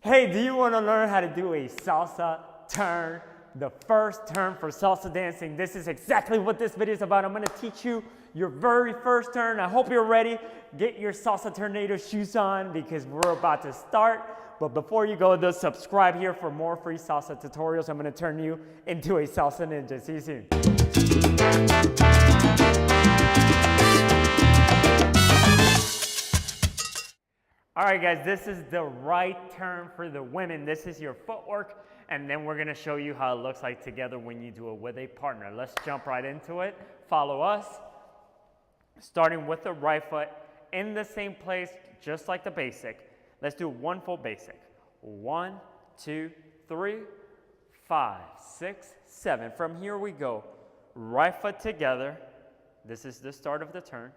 Hey, do you want to learn how to do a salsa turn? The first turn for salsa dancing. This is exactly what this video is about. I'm going to teach you your very first turn. I hope you're ready. Get your salsa tornado shoes on because we're about to start. But before you go, just subscribe here for more free salsa tutorials. I'm going to turn you into a salsa ninja. See you soon. All right, guys, this is the right turn for the women. This is your footwork, and then we're gonna show you how it looks like together when you do it with a partner. Let's jump right into it. Follow us. Starting with the right foot in the same place, just like the basic. Let's do one full basic. 1, 2, 3, 5, 6, 7. From here we go. Right foot together. This is the start of the turn.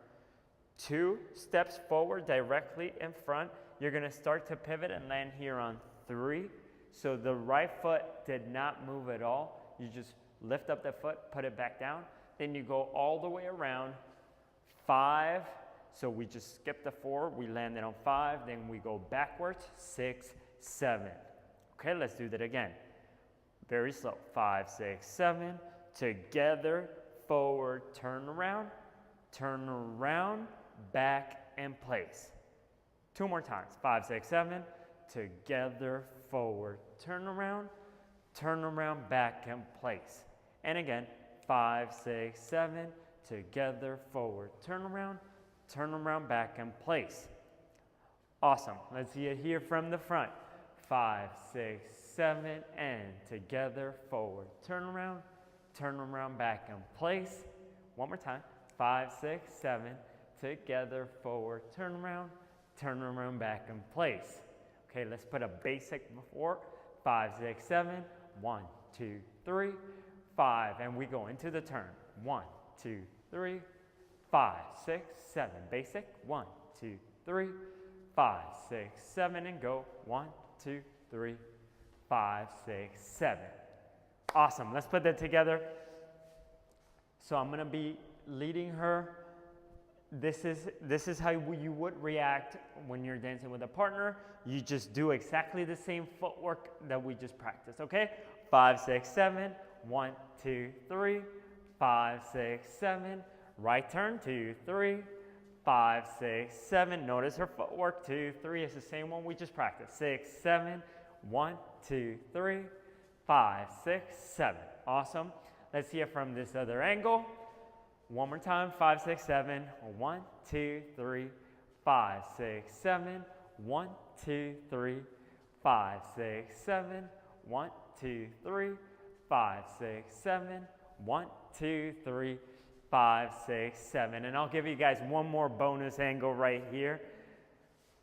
2 steps forward directly in front. You're going to start to pivot and land here on 3. So the right foot did not move at all. You just lift up the foot, put it back down. Then you go all the way around. 5. So we just skip the 4. We landed on 5. Then we go backwards. 6, 7. Okay, let's do that again. Very slow. 5, 6, 7. Together, forward, turn around, back and place. 2 more times. 5, 6, 7. Together, forward, turn around, back and place. And again, 5, 6, 7. Together, forward, turn around, back and place. Awesome. Let's see it here from the front. 5, 6, 7, and together, forward, turn around, back and place. One more time. 5, 6, 7. Together, forward, turn around, back in place. Okay, let's put a basic before. 5, 6, 7. 1, 2, 3, 5. And we go into the turn. 1, 2, 3, 5, 6, 7. Basic. 1, 2, 3, 5, 6, 7. And go. 1, 2, 3, 5, 6, 7. Awesome. Let's put that together. So I'm going to be leading her. This is how you would react when you're dancing with a partner. You just do exactly the same footwork that we just practiced, okay? 5, 6, 7. 1, 2, 3. 5, 6, 7. Right turn. 2, 3. 5, 6, 7. Notice her footwork. 2, 3. It's the same one we just practiced. 6, 7. 1, 2, 3. 5, 6, 7. Awesome. Let's see it from this other angle. One more time. 5, 6, 7. 1, 2, 3. 5, 6, 7. 1, 2, 3. 5, 6, 7. 1, 2, 3. 5, 6, 7. 1, 2, 3. 5, 6, 7. And I'll give you guys one more bonus angle right here.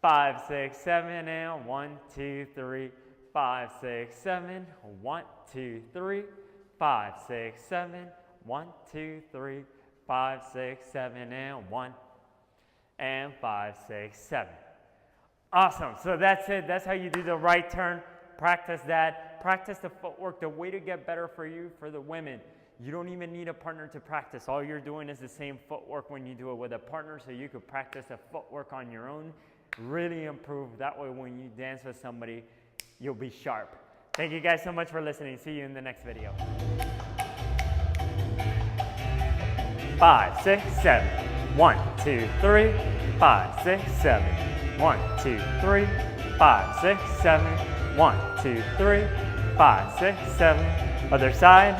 5, 6, 7. And 1, 2, 3. 5, 6, 7. 1, 2, 3. 5, 6, 7. 1, 2, 3. 5, 6, 7, and 1, and 5, 6, 7. Awesome. So that's it. That's how you do the right turn. Practice that. Practice the footwork. The way to get better for you, for the women, you don't even need a partner to practice. All you're doing is the same footwork when you do it with a partner, so you could practice the footwork on your own, really improve. That way when you dance with somebody, you'll be sharp. Thank you guys so much for listening. See you in the next video. 5, 6, 7. 1, 2, 3. 5, 6, 7. 1, 2, 3. 5, 6, 7. 1, 2, 3. 5, 6, 7. Other side.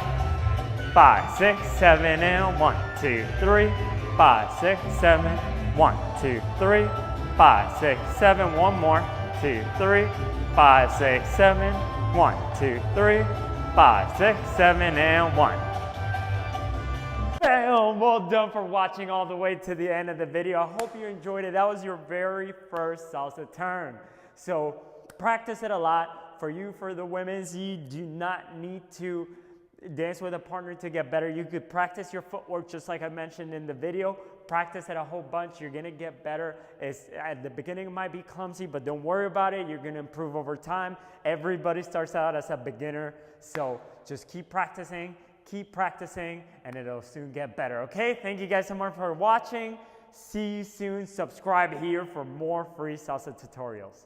5, 6, 7, and 1, 2, 3. 5, 6, 7. 1, 2, 3. 5, 6, 7. One more. 2, 3. 5, 6, 7. 1, 2, 3. 5, 6, 7, and 1. Bam! Well done for watching all the way to the end of the video. I hope you enjoyed it. That was your very first salsa turn. So practice it a lot. For you, for the women's, you do not need to dance with a partner to get better. You could practice your footwork just like I mentioned in the video. Practice it a whole bunch. You're going to get better. At the beginning, it might be clumsy, but don't worry about it. You're going to improve over time. Everybody starts out as a beginner. So just keep practicing, and it'll soon get better, okay? Thank you guys so much for watching. See you soon. Subscribe here for more free salsa tutorials.